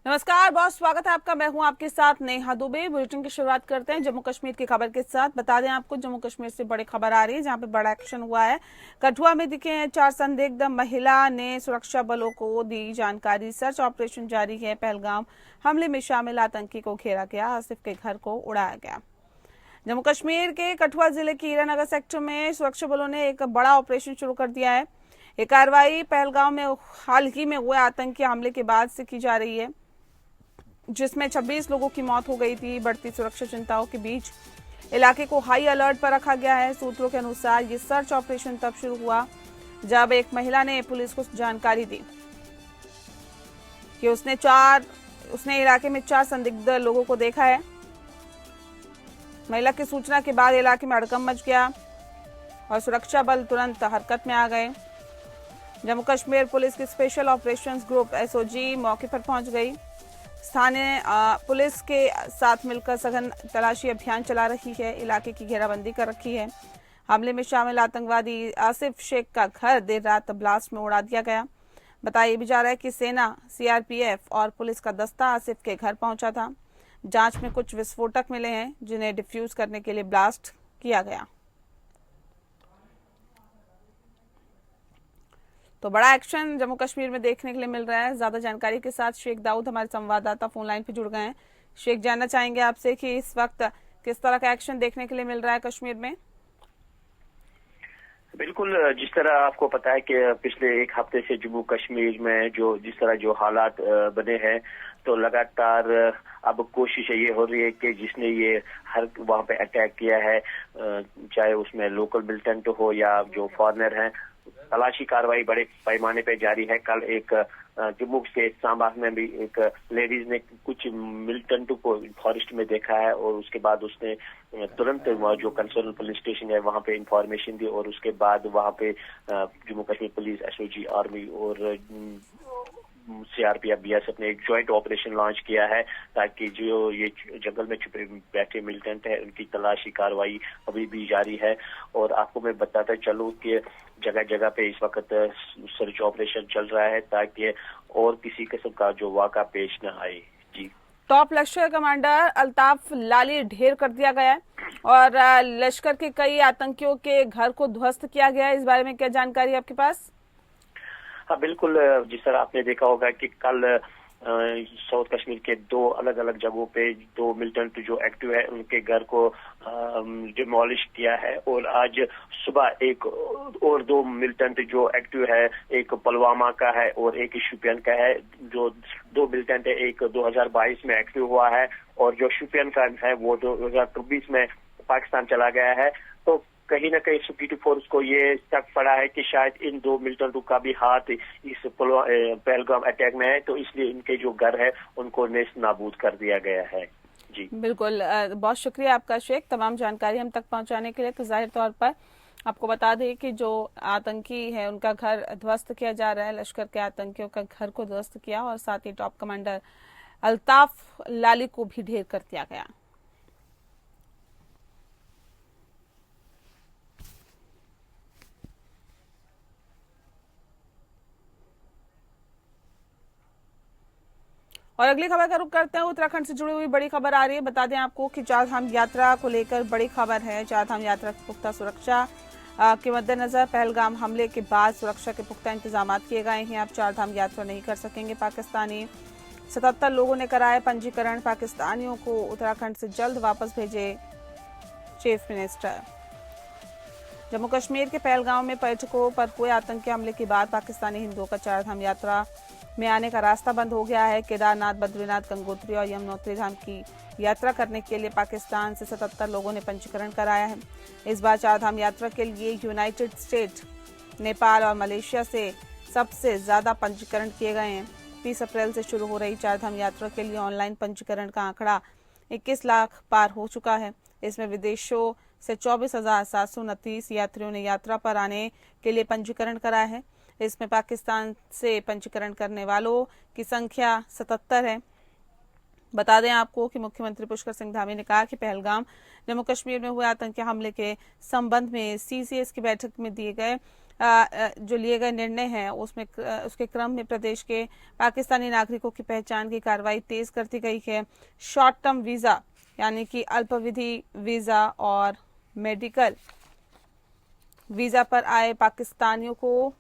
नमस्कार बॉस, स्वागत है आपका। मैं हूं आपके साथ नेहा दुबे। बुलेटिन की शुरुआत करते हैं जम्मू कश्मीर की खबर के साथ। बता दें आपको, जम्मू कश्मीर से बड़ी खबर आ रही है जहां पे बड़ा एक्शन हुआ है। कठुआ में दिखे हैं 4 संदिग्ध। महिला ने सुरक्षा बलों को दी जानकारी। सर्च ऑपरेशन जारी है। पहलगाम हमले में शामिल आतंकी को घेरा गया। आसिफ के घर को उड़ाया गया। जम्मू कश्मीर के कठुआ जिले की हीरानगर सेक्टर में सुरक्षा बलों ने एक बड़ा ऑपरेशन शुरू कर दिया है। ये कार्रवाई पहलगाम में हाल ही में हुए आतंकी हमले के बाद से की जा रही है, जिसमें 26 लोगों की मौत हो गई थी। बढ़ती सुरक्षा चिंताओं के बीच इलाके को हाई अलर्ट पर रखा गया है। सूत्रों के अनुसार ये सर्च ऑपरेशन तब शुरू हुआ जब एक महिला ने पुलिस को जानकारी दी कि उसने इलाके में 4 संदिग्ध लोगों को देखा है। महिला की सूचना के बाद इलाके में हड़कंप मच गया और सुरक्षा बल तुरंत हरकत में आ गए। जम्मू कश्मीर पुलिस की स्पेशल ऑपरेशंस ग्रुप एसओजी मौके पर पहुंच गई। स्थानीय पुलिस के साथ मिलकर सघन तलाशी अभियान चला रही है। इलाके की घेराबंदी कर रखी है। हमले में शामिल आतंकवादी आसिफ शेख का घर देर रात ब्लास्ट में उड़ा दिया गया। बताया भी जा रहा है कि सेना, सीआरपीएफ और पुलिस का दस्ता आसिफ के घर पहुंचा था। जांच में कुछ विस्फोटक मिले हैं जिन्हें डिफ्यूज करने के लिए ब्लास्ट किया गया। तो बड़ा एक्शन जम्मू कश्मीर में देखने के लिए मिल रहा है। ज्यादा जानकारी के साथ शेख दाऊद हमारे संवाददाता फोन लाइन पे जुड़ गए हैं। शेख, जानना चाहेंगे आपसे कि इस वक्त किस तरह का एक्शन देखने के लिए मिल रहा है कश्मीर में। बिल्कुल, जिस तरह आपको पता है कि पिछले एक हफ्ते से जम्मू कश्मीर में जिस तरह जो हालात बने हैं, तो लगातार अब कोशिश ये हो रही है कि जिसने ये हर वहाँ पे अटैक किया है, चाहे उसमें लोकल मिलिटेंट हो या जो फॉरेनर हैं, तलाशी कार्रवाई बड़े पैमाने पे जारी है। कल एक जम्मू के सांबा में भी एक लेडीज ने कुछ मिलिटेंटों को फॉरेस्ट में देखा है और उसके बाद उसने तुरंत जो कंसर्न पुलिस स्टेशन है वहाँ पे इंफॉर्मेशन दी और उसके बाद वहाँ पे Jammu Kashmir police, SOG, army और सीआरपीएफ, बीएसएफ ने एक ज्वाइंट ऑपरेशन लॉन्च किया है ताकि जो ये जंगल में छुपे बैठे मिलिटेंट है उनकी तलाशी कार्रवाई अभी भी जारी है। और आपको मैं बताता चलूं कि जगह जगह पे इस वक्त सर्च ऑपरेशन चल रहा है ताकि और किसी किस्म का जो वाक़ा पेश न आए। जी, टॉप लश्कर कमांडर अल्ताफ लाली ढेर कर दिया गया है और लश्कर के कई आतंकियों के घर को ध्वस्त किया गया है। इस बारे में क्या जानकारी है आपके पास? हाँ बिल्कुल, जिस तरह आपने देखा होगा कि कल साउथ कश्मीर के 2 अलग अलग जगहों पे 2 मिलिटेंट जो एक्टिव है उनके घर को डिमोलिश किया है और आज सुबह एक और 2 मिलिटेंट जो एक्टिव है, एक पुलवामा का है और एक शोपियान का है। जो 2 मिलिटेंट है, एक 2022 में एक्टिव हुआ है और जो शोपियान का है वो 2024 में पाकिस्तान चला गया है। तो कहीं ना कहीं सिक्योरिटी फोर्स को ये शक पड़ा है कि शायद इन 2 मिलिटेंटों का भी हाथ इस पहलगाम अटैक में है, तो इसलिए इनके जो घर है उनको नेस्त नाबूद कर दिया गया है। जी बिल्कुल, बहुत शुक्रिया आपका शेख, तमाम जानकारी हम तक पहुंचाने के लिए। तो जाहिर तौर पर आपको बता दें कि जो आतंकी है उनका घर ध्वस्त किया जा रहा है। लश्कर के आतंकियों का घर को ध्वस्त किया और साथ ही टॉप कमांडर अल्ताफ लाली को भी ढेर कर दिया गया। और अगली खबर का रुख करते हैं। उत्तराखंड से जुड़ी हुई बड़ी खबर आ रही है। बता दें आपको कि चारधाम यात्रा को लेकर बड़ी खबर है। चारधाम यात्रा की पुख्ता सुरक्षा के मद्देनजर पहलगाम हमले के बाद सुरक्षा के पुख्ता इंतजाम किए गए हैं। अब चारधाम यात्रा नहीं कर सकेंगे पाकिस्तानी। 77 लोगों ने कराया पंजीकरण। पाकिस्तानियों को उत्तराखंड से जल्द वापस भेजे चीफ मिनिस्टर। जम्मू कश्मीर के पहलगाम में पर्यटकों पर हुए आतंकी हमले के बाद पाकिस्तानी हिंदुओं का चारधाम यात्रा में आने का रास्ता बंद हो गया है। केदारनाथ, बद्रीनाथ, गंगोत्री और यमुनोत्री धाम की यात्रा करने के लिए पाकिस्तान से 77 लोगों ने पंजीकरण कराया है। इस बार चारधाम यात्रा के लिए यूनाइटेड स्टेट, नेपाल और मलेशिया से सबसे ज्यादा पंजीकरण किए गए हैं। 30 अप्रैल से शुरू हो रही चारधाम यात्रा के लिए ऑनलाइन पंजीकरण का आंकड़ा 21 लाख पार हो चुका है। इसमें विदेशों से 24,729 यात्रियों ने यात्रा पर आने के लिए पंजीकरण कराया है। इसमें पाकिस्तान से पंजीकरण करने वालों की संख्या 77 है। बता दें आपको कि मुख्यमंत्री पुष्कर सिंह धामी ने कहा कि पहलगाम जम्मू कश्मीर में हुए आतंकी हमले के संबंध में सीसीएस की बैठक में दिए गए जो लिए गए निर्णय हैं उसमें उसके क्रम में प्रदेश के पाकिस्तानी नागरिकों की पहचान की कार्रवाई तेज करती गई है। शॉर्ट टर्म वीजा यानी कि अल्पावधि वीजा और मेडिकल वीजा पर आए पाकिस्तानियों को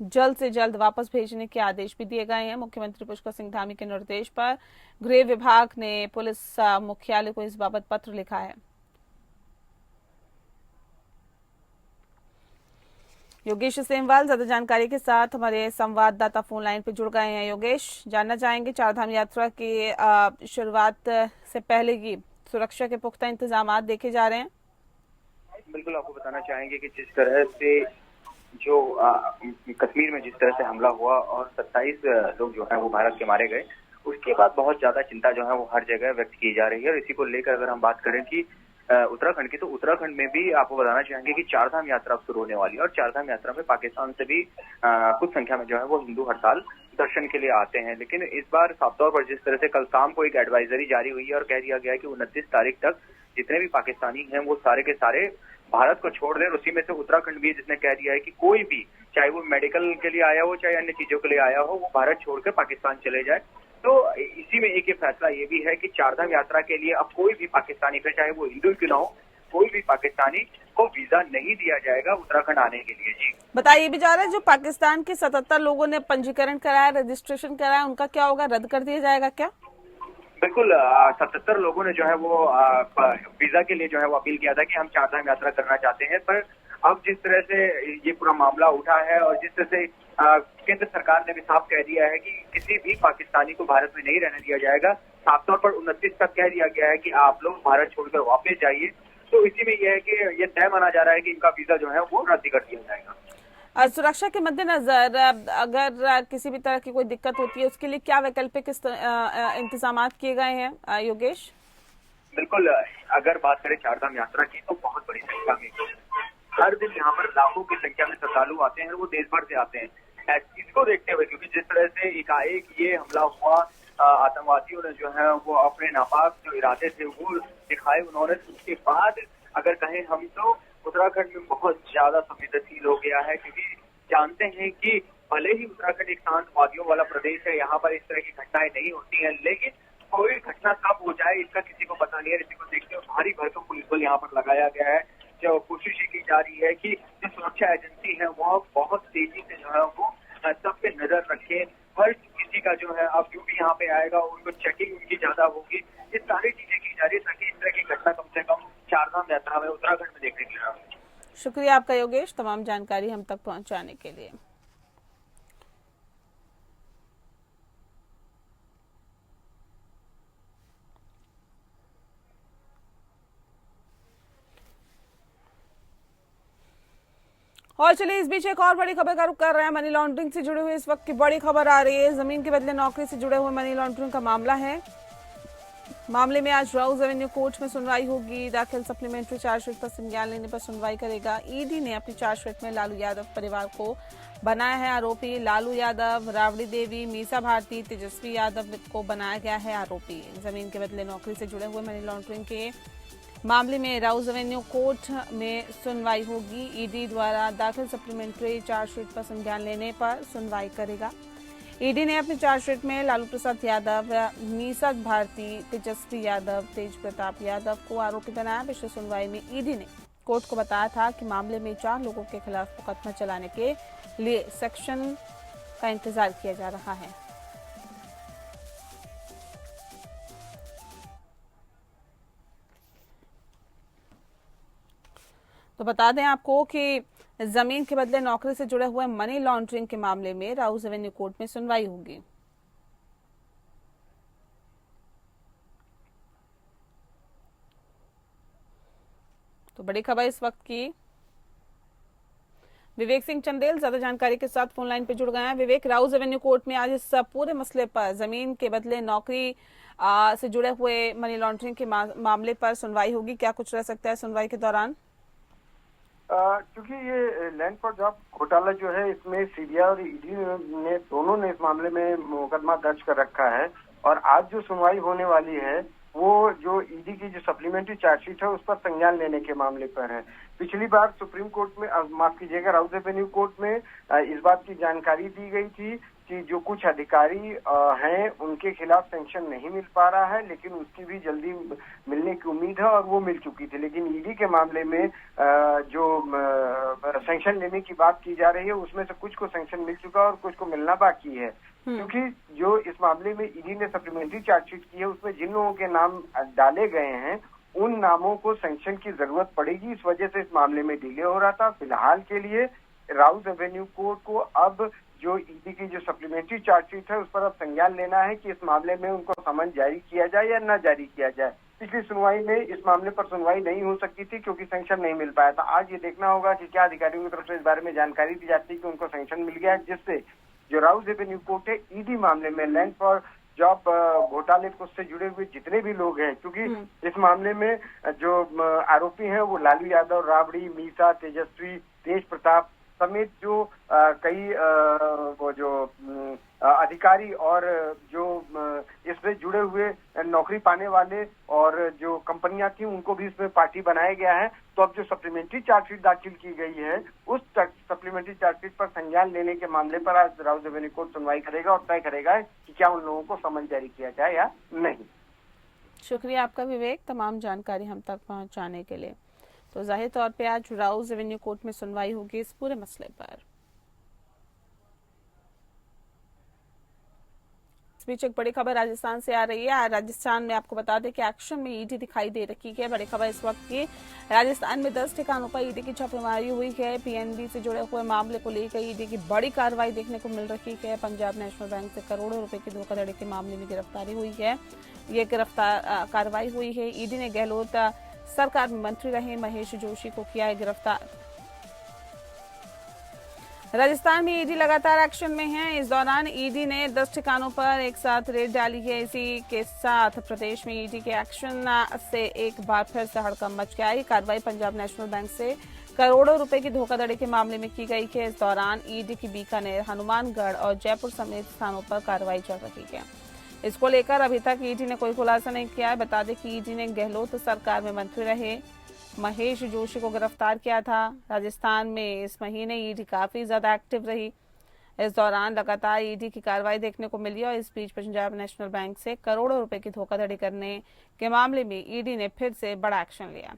जल्द से जल्द वापस भेजने के आदेश भी दिए गए हैं। मुख्यमंत्री पुष्कर सिंह धामी के निर्देश पर गृह विभाग ने पुलिस मुख्यालय को इस बाबत पत्र लिखा है। योगेश सेमवाल ज्यादा जानकारी के साथ हमारे संवाददाता फोन लाइन पे जुड़ गए हैं। योगेश, जानना चाहेंगे चारधाम यात्रा की शुरुआत से पहले की सुरक्षा के पुख्ता इंतजाम देखे जा रहे हैं। बिल्कुल, आपको बताना चाहेंगे कि जिस तरह से जो कश्मीर में जिस तरह से हमला हुआ और 27 लोग जो है वो भारत के मारे गए, उसके बाद बहुत ज्यादा चिंता जो है वो हर जगह व्यक्त की जा रही है। और इसी को लेकर अगर हम बात करें कि उत्तराखंड की, तो उत्तराखंड में भी आपको बताना चाहेंगे कि चारधाम यात्रा शुरू होने वाली है और चारधाम यात्रा में पाकिस्तान से भी कुछ संख्या में जो है वो हिंदू हर साल दर्शन के लिए आते हैं। लेकिन इस बार साफ तौर पर जिस तरह से कल शाम को एक एडवाइजरी जारी हुई है और कह दिया गया है कि 29 तारीख तक जितने भी पाकिस्तानी हैं वो सारे के सारे भारत को छोड़ दें। उसी में से उत्तराखंड भी जिसने कह दिया है कि कोई भी, चाहे वो मेडिकल के लिए आया हो चाहे अन्य चीजों के लिए आया हो, वो भारत छोड़कर पाकिस्तान चले जाए। तो इसी में एक फैसला ये भी है कि चारधाम यात्रा के लिए अब कोई भी पाकिस्तानी, फिर चाहे वो हिंदू क्यों ना हो, कोई भी पाकिस्तानी को वीजा नहीं दिया जाएगा उत्तराखंड आने के लिए। जी बताइए भी जा रहा है, जो पाकिस्तान के 77 लोगों ने पंजीकरण कराया, रजिस्ट्रेशन कराया, उनका क्या होगा? रद्द कर दिया जाएगा क्या? बिल्कुल, 77 लोगों ने जो है वो वीजा के लिए जो है वो अपील किया था कि हम चारधाम यात्रा करना चाहते हैं। पर अब जिस तरह से ये पूरा मामला उठा है और जिस तरह से केंद्र सरकार ने भी साफ कह दिया है कि किसी भी पाकिस्तानी को भारत में नहीं रहने दिया जाएगा, साफ तौर पर 29 तक कह दिया गया है कि आप लोग भारत छोड़कर वापस जाइए। तो इसी में यह है कि ये तय माना जा रहा है कि इनका वीजा जो है वो रद्द कर दिया जाएगा। सुरक्षा के मद्देनजर अगर किसी भी तरह की कोई दिक्कत होती है उसके लिए क्या वैकल्पिक इंतजाम किए गए हैं योगेश? बिल्कुल, अगर बात करें चारधाम यात्रा की तो बहुत बड़ी संख्या में हर दिन यहाँ पर लाखों की संख्या में श्रद्धालु आते हैं और वो देश भर से आते हैं। इसको देखते हुए, क्योंकि जिस तरह से एकाएक ये हमला हुआ, आतंकवादियों ने जो है वो अपने नापाक जो इरादे थे वो दिखाए उन्होंने, उसके बाद अगर कहें हम तो उत्तराखंड में बहुत ज्यादा संवेदनशील हो गया है। क्योंकि जानते हैं कि भले ही उत्तराखंड एक शांतवादियों वाला प्रदेश है, यहाँ पर इस तरह की घटनाएं नहीं होती हैं, लेकिन कोई घटना कब हो जाए इसका किसी को पता नहीं है। इसी को देखते हुए भारी भरकम पुलिस बल यहाँ पर लगाया गया है। जो कोशिश की जा रही है कि जो सुरक्षा एजेंसी है वो बहुत तेजी से जो है वो सब पे नजर रखे। हर किसी का जो है अब जो भी यहाँ पे आएगा उनको चेकिंग उनकी ज्यादा होगी। ये सारी चीजें की जा रही है ताकि इस तरह की घटना कम से कम चारधाम यात्रा में उत्तराखंड में देखने के लिए। शुक्रिया आपका योगेश, तमाम जानकारी हम तक पहुंचाने के लिए। और चलिए इस बीच एक और बड़ी खबर का रुख कर रहे हैं। मनी लॉन्ड्रिंग से जुड़े हुए इस वक्त की बड़ी खबर आ रही है। जमीन के बदले नौकरी से जुड़े हुए मनी लॉन्ड्रिंग का मामला है। मामले में आज राउज एवेन्यू कोर्ट में सुनवाई होगी। दाखिल सप्लीमेंट्री चार्जशीट पर संज्ञान लेने पर सुनवाई करेगा। ईडी ने अपनी चार्जशीट में लालू यादव परिवार को बनाया है आरोपी। लालू यादव, राबड़ी देवी, मीसा भारती, तेजस्वी यादव को बनाया गया है आरोपी। जमीन के बदले नौकरी से जुड़े हुए मनी लॉन्ड्रिंग के मामले में राउज एवेन्यू कोर्ट में सुनवाई होगी। ईडी द्वारा दाखिल सप्लीमेंट्री चार्जशीट पर संज्ञान लेने पर सुनवाई करेगा। ईडी ने अपनी चार्जशीट में लालू प्रसाद यादव, मीसा भारती, तेजस्वी यादव, तेज प्रताप यादव को आरोपी बनाया। पिछली सुनवाई में ईडी ने कोर्ट को बताया था कि मामले में 4 लोगों के खिलाफ मुकदमा चलाने के लिए सेक्शन का इंतजार किया जा रहा है। तो बता दें आपको कि जमीन के बदले नौकरी से जुड़े हुए मनी लॉन्ड्रिंग के मामले में राउज एवेन्यू कोर्ट में सुनवाई होगी। तो बड़ी खबर इस वक्त की। विवेक सिंह चंदेल ज्यादा जानकारी के साथ फोन लाइन पे जुड़ गए हैं। विवेक, राउज एवेन्यू कोर्ट में आज इस पूरे मसले पर, जमीन के बदले नौकरी से जुड़े हुए मनी लॉन्ड्रिंग के मामले पर सुनवाई होगी। क्या कुछ रह सकता है सुनवाई के दौरान? क्योंकि ये लैंड फॉर जॉब घोटाला जो है इसमें सीबीआई और ईडी ने दोनों ने इस मामले में मुकदमा दर्ज कर रखा है और आज जो सुनवाई होने वाली है वो जो ईडी की जो सप्लीमेंट्री चार्जशीट है उस पर संज्ञान लेने के मामले पर है। पिछली बार सुप्रीम कोर्ट में, माफ कीजिएगा, राउस एवेन्यू कोर्ट में इस बात की जानकारी दी गई थी कि जो कुछ अधिकारी हैं उनके खिलाफ सैंक्शन नहीं मिल पा रहा है, लेकिन उसकी भी जल्दी मिलने की उम्मीद है और वो मिल चुकी थी। लेकिन ईडी के मामले में जो सैंक्शन लेने की बात की जा रही है उसमें से कुछ को सैंक्शन मिल चुका है और कुछ को मिलना बाकी है। क्योंकि जो इस मामले में ईडी ने सप्लीमेंट्री चार्जशीट की है उसमें जिन लोगों के नाम डाले गए हैं उन नामों को सैंक्शन की जरूरत पड़ेगी, इस वजह से इस मामले में डिले हो रहा था। फिलहाल के लिए राउस एवेन्यू कोर्ट को अब जो ईडी की जो सप्लीमेंट्री चार्जशीट है उस पर अब संज्ञान लेना है कि इस मामले में उनको समन जारी किया जाए या न जारी किया जाए। पिछली सुनवाई में इस मामले पर सुनवाई नहीं हो सकती थी क्योंकि सैंक्शन नहीं मिल पाया था। आज ये देखना होगा कि क्या अधिकारियों की तरफ से इस बारे में जानकारी दी जाती है कि उनको सैंक्शन मिल गया है, जिससे जो राउस एवेन्यू कोर्ट है ईडी मामले में लैंड फॉर जॉब घोटाले को से जुड़े हुए जितने भी लोग हैं, क्योंकि इस मामले में जो आरोपी हैं वो लालू यादव, राबड़ी, मीसा, तेजस्वी, तेज प्रताप समेत जो कई वो जो अधिकारी और जो इसमें जुड़े हुए नौकरी पाने वाले और जो कंपनियां थी उनको भी इसमें पार्टी बनाया गया है। तो अब जो सप्लीमेंट्री चार्जशीट दाखिल की गई है उस सप्लीमेंट्री चार्जशीट पर संज्ञान लेने के मामले पर आज राउस एवेन्यू कोर्ट सुनवाई करेगा और तय करेगा कि क्या उन लोगों को समन जारी किया जाए या नहीं। शुक्रिया आपका विवेक, तमाम जानकारी हम तक पहुंचाने के लिए। तो जाहिर तौर पे आज राउस एवेन्यू कोर्ट में सुनवाई होगी इस पूरे मसले पर। इस बीच एक बड़ी खबर राजस्थान से आ रही है। राजस्थान में आपको बता दें कि एक्शन में ईडी दिखाई दे रही है। बड़ी खबर इस वक्त की, राजस्थान में 10 ठिकानों पर ईडी की छापेमारी हुई है। पीएनबी से जुड़े हुए मामले को लेकर ईडी की बड़ी कार्रवाई देखने को मिल रही है। पंजाब नेशनल बैंक से करोड़ों रुपए की धोखाधड़ी के मामले में गिरफ्तारी हुई है। ये कार्रवाई हुई है। ईडी ने गहलोत सरकार में मंत्री रहे महेश जोशी को किया है गिरफ्तार। राजस्थान में ईडी लगातार एक्शन में है। इस दौरान ईडी ने 10 ठिकानों पर एक साथ रेड डाली है। इसी के साथ प्रदेश में ईडी के एक्शन से एक बार फिर से हड़कंप मच गया है। कार्रवाई पंजाब नेशनल बैंक से करोड़ों रुपए की धोखाधड़ी के मामले में की गई है। इस दौरान ईडी की बीकानेर, हनुमानगढ़ और जयपुर समेत स्थानों पर कार्रवाई चल रही है। इसको लेकर अभी तक ईडी ने कोई खुलासा नहीं किया है। बता दें कि ईडी ने गहलोत सरकार में मंत्री रहे महेश जोशी को गिरफ्तार किया था। राजस्थान में इस महीने ईडी काफी ज्यादा एक्टिव रही। इस दौरान लगातार ईडी की कार्रवाई देखने को मिली और इस बीच पंजाब नेशनल बैंक से करोड़ों रुपए की धोखाधड़ी करने के मामले में ईडी ने फिर से बड़ा एक्शन लिया।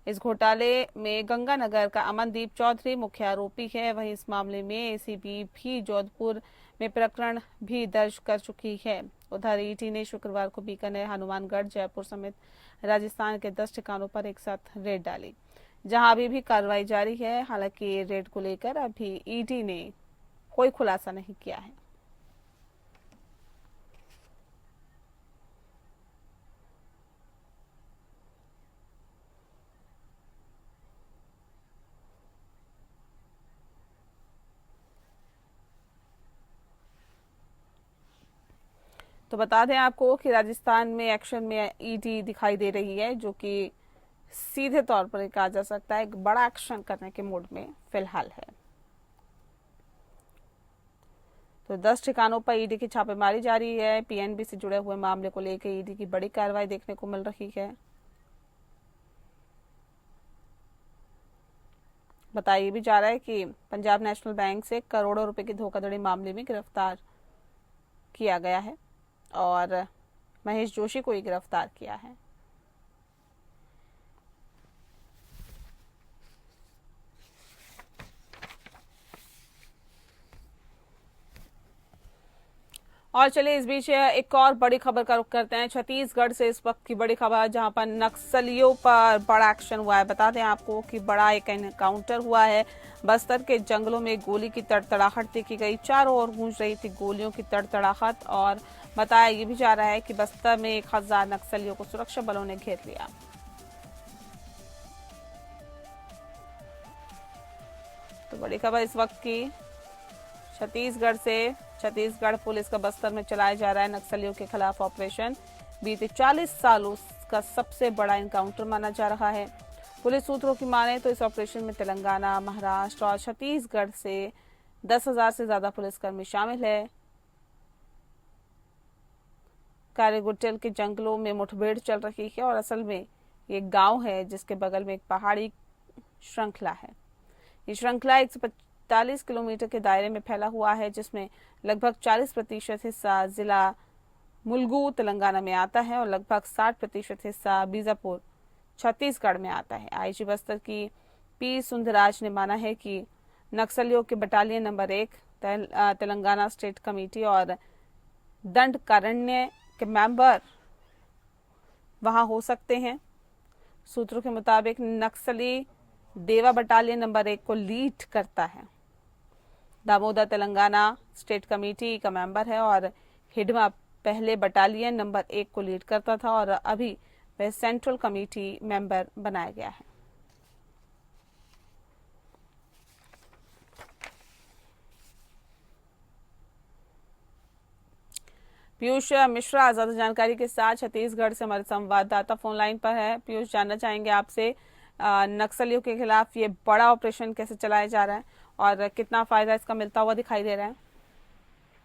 इस घोटाले में गंगानगर का अमनदीप चौधरी मुख्य आरोपी है। वहीं इस मामले में एसीबी भी जोधपुर में प्रकरण भी दर्ज कर चुकी है। उधर ईडी ने शुक्रवार को बीकानेर, हनुमानगढ़, जयपुर समेत राजस्थान के 10 ठिकानों पर एक साथ रेड डाली, जहां अभी भी कार्रवाई जारी है। हालांकि रेड को लेकर अभी ईडी ने कोई खुलासा नहीं किया है। तो बता दें आपको कि राजस्थान में एक्शन में ईडी दिखाई दे रही है, जो कि सीधे तौर पर कहा जा सकता है एक बड़ा एक्शन करने के मूड में फिलहाल है। तो 10 ठिकानों पर ईडी की छापेमारी जारी है। पीएनबी से जुड़े हुए मामले को लेकर ईडी की बड़ी कार्रवाई देखने को मिल रही है। बताया भी जा रहा है कि पंजाब नेशनल बैंक से करोड़ों रुपए की धोखाधड़ी मामले में गिरफ्तार किया गया है और महेश जोशी को ही गिरफ्तार किया है। और चलिए इस बीच एक और बड़ी खबर का रुख करते हैं। छत्तीसगढ़ से इस वक्त की बड़ी खबर, जहां पर नक्सलियों पर बड़ा एक्शन हुआ है। बता दें आपको कि बड़ा एक एनकाउंटर हुआ है। बस्तर के जंगलों में गोली की तड़तड़ाहट देखी गई। चारों ओर गूंज रही थी गोलियों की तड़तड़ाहट और बताया ये भी जा रहा है कि बस्तर में 1000 नक्सलियों को सुरक्षा बलों ने घेर लिया। तो बड़ी खबर इस वक्त की छत्तीसगढ़ से। छत्तीसगढ़ पुलिस का बस्तर में चलाया जा रहा है नक्सलियों के खिलाफ ऑपरेशन। बीते 40 सालों का सबसे बड़ा एनकाउंटर माना जा रहा है। पुलिस सूत्रों की माने तो इस ऑपरेशन में तेलंगाना, महाराष्ट्र और छत्तीसगढ़ से 10,000 से ज्यादा पुलिसकर्मी शामिल है। कारेगुटेल के जंगलों में मुठभेड़ चल रही है और असल में ये गांव है जिसके बगल में एक पहाड़ी श्रृंखला है। ये श्रृंखला 145 किलोमीटर के दायरे में फैला हुआ है, जिसमें लगभग 40% हिस्सा जिला मुलुगु तेलंगाना में आता है और लगभग 60% हिस्सा बीजापुर छत्तीसगढ़ में आता है। आईजी बस्तर की पी सुंदरराज ने माना है कि नक्सलियों के battalion number 1 Telangana state committee और दंडकारण्य के मेंबर वहां हो सकते हैं। सूत्रों के मुताबिक नक्सली देवा बटालियन नंबर 1 को लीड करता है। दामोदर तेलंगाना स्टेट कमेटी का मेंबर है और हिडमा पहले बटालियन नंबर 1 को लीड करता था और अभी वह सेंट्रल कमेटी मेंबर बनाया गया है। पीयूष मिश्रा आजाद जानकारी के साथ छत्तीसगढ़ से हमारे संवाददाता फोन लाइन पर है। पीयूष, जानना चाहेंगे आपसे नक्सलियों के खिलाफ ये बड़ा ऑपरेशन कैसे चलाया जा रहा है और कितना फायदा इसका मिलता हुआ दिखाई दे रहा है?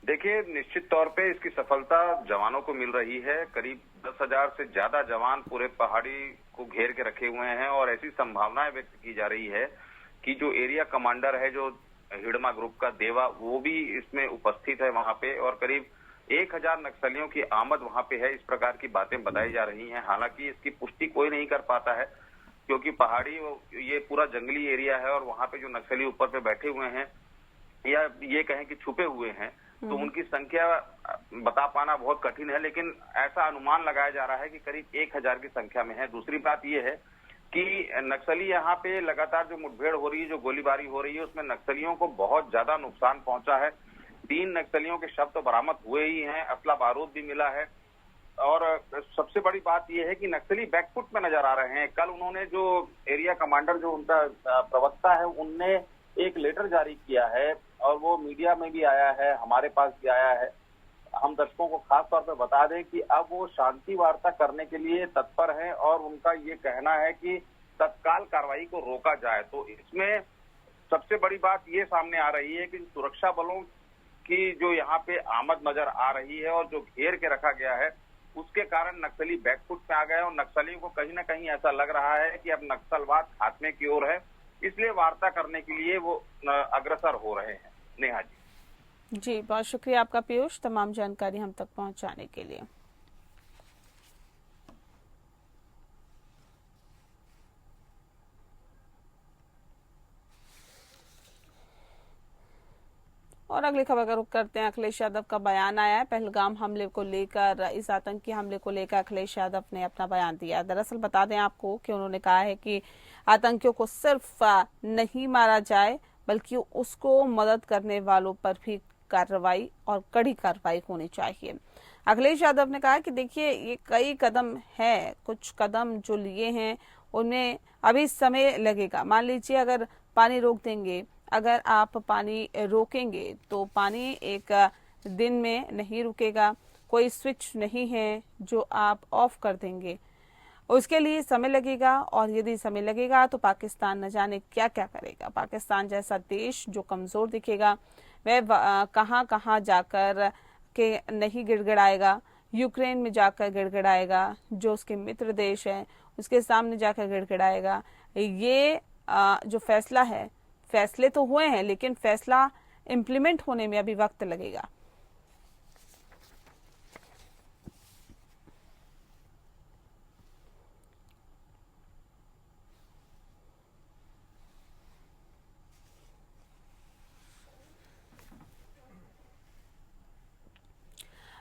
देखिए, निश्चित तौर पे इसकी सफलता जवानों को मिल रही है। करीब 10,000 से ज्यादा जवान पूरे पहाड़ी को घेर के रखे हुए हैं और ऐसी संभावनाएं व्यक्त की जा रही है कि जो एरिया कमांडर है, जो हिडमा ग्रुप का देवा, वो भी इसमें उपस्थित है वहां पे और करीब 1,000 नक्सलियों की आमद वहां पे है। इस प्रकार की बातें बताई जा रही हैं। हालांकि इसकी पुष्टि कोई नहीं कर पाता है क्योंकि पहाड़ी ये पूरा जंगली एरिया है और वहां पे जो नक्सली ऊपर पे बैठे हुए हैं या ये कहें कि छुपे हुए हैं, तो उनकी संख्या बता पाना बहुत कठिन है, लेकिन ऐसा अनुमान लगाया जा रहा है कि करीब 1,000 की संख्या में है। दूसरी बात ये है कि नक्सली यहाँ पे लगातार जो मुठभेड़ हो रही है, जो गोलीबारी हो रही है, उसमें नक्सलियों को बहुत ज्यादा नुकसान पहुंचा है। 3 नक्सलियों के शव तो बरामद हुए ही हैं, असला बारूद भी मिला है और सबसे बड़ी बात यह है कि नक्सली बैकफुट में नजर आ रहे हैं। कल उन्होंने जो एरिया कमांडर, जो उनका प्रवक्ता है, उनने एक लेटर जारी किया है और वो मीडिया में भी आया है, हमारे पास भी आया है। हम दर्शकों को खास तौर पर बता दें कि अब वो शांति वार्ता करने के लिए तत्पर हैं और उनका ये कहना है कि तत्काल कार्रवाई को रोका जाए। तो इसमें सबसे बड़ी बात ये सामने आ रही है कि सुरक्षा बलों की जो यहाँ पे आमद नजर आ रही है और जो घेर के रखा गया है, उसके कारण नक्सली बैकफुट पे आ गए और नक्सलियों को कहीं ना कहीं ऐसा लग रहा है कि अब नक्सलवाद खात्मे की ओर है, इसलिए वार्ता करने के लिए वो अग्रसर हो रहे हैं। नेहा जी, बहुत शुक्रिया आपका पीयूष, तमाम जानकारी हम तक पहुंचाने के लिए। और अगली खबर का रुख करते हैं। अखिलेश यादव का बयान आया है पहलगाम हमले को लेकर। इस आतंकी हमले को लेकर अखिलेश यादव ने अपना बयान दिया। दरअसल बता दें आपको कि उन्होंने कहा है कि आतंकियों को सिर्फ नहीं मारा जाए बल्कि उसको मदद करने वालों पर भी कार्रवाई और कड़ी कार्रवाई होनी चाहिए। अखिलेश यादव ने कहा कि देखिए, ये कई कदम है, कुछ कदम जो लिए हैं उनमें अभी समय लगेगा। मान लीजिए अगर पानी रोक देंगे, अगर आप पानी रोकेंगे तो पानी एक दिन में नहीं रुकेगा। कोई स्विच नहीं है जो आप ऑफ कर देंगे, उसके लिए समय लगेगा और यदि समय लगेगा तो पाकिस्तान न जाने क्या क्या करेगा। पाकिस्तान जैसा देश जो कमजोर दिखेगा वह कहां कहां जाकर के नहीं गिड़गिड़ाएगा। यूक्रेन में जाकर गिड़गिड़ाएगा, जो उसके मित्र देश है उसके सामने जाकर गिड़गिड़ाएगा। ये जो फैसला है, फैसले तो हुए हैं लेकिन फैसला इम्प्लीमेंट होने में अभी वक्त लगेगा।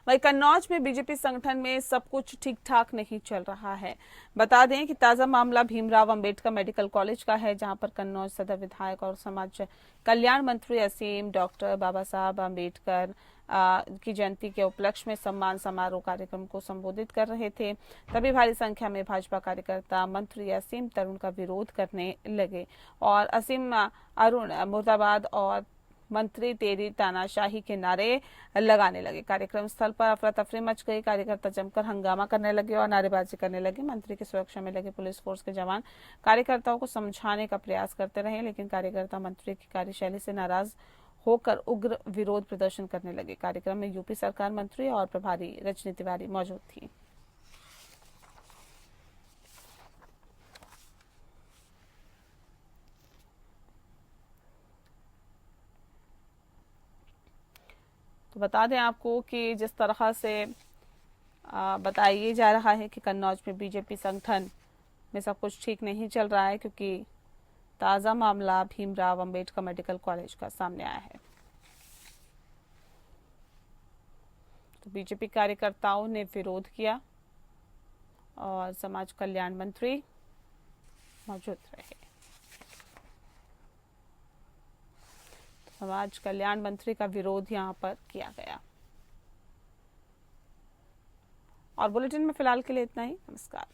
वहीं कन्नौज में बीजेपी संगठन में सब कुछ ठीक ठाक नहीं चल रहा है। बता दें कि ताजा मामला भीमराव अंबेडकर मेडिकल कॉलेज का है, जहां पर कन्नौज सदर विधायक और समाज कल्याण मंत्री असीम डॉक्टर बाबा साहब अंबेडकर की जयंती के उपलक्ष्य में सम्मान समारोह कार्यक्रम को संबोधित कर रहे थे। तभी भारी संख्या में भाजपा कार्यकर्ता मंत्री असीम तरुण का विरोध करने लगे और असीम अरुण मुर्दाबाद और मंत्री तेरी तानाशाही के नारे लगाने लगे। कार्यक्रम स्थल पर अफरा तफरी मच गई। कार्यकर्ता जमकर हंगामा करने लगे और नारेबाजी करने लगे। मंत्री की सुरक्षा में लगे पुलिस फोर्स के जवान कार्यकर्ताओं को समझाने का प्रयास करते रहे, लेकिन कार्यकर्ता मंत्री की कार्यशैली से नाराज होकर उग्र विरोध प्रदर्शन करने लगे। कार्यक्रम में यूपी सरकार मंत्री और प्रभारी रजनी तिवारी मौजूद थी। तो बता दें आपको कि जिस तरह से बताया जा रहा है कि कन्नौज में बीजेपी संगठन में सब कुछ ठीक नहीं चल रहा है, क्योंकि ताज़ा मामला भीमराव अंबेडकर मेडिकल कॉलेज का सामने आया है। तो बीजेपी कार्यकर्ताओं ने विरोध किया और समाज कल्याण मंत्री मौजूद रहे। समाज कल्याण मंत्री का विरोध यहां पर किया गया। और बुलेटिन में फिलहाल के लिए इतना ही। नमस्कार।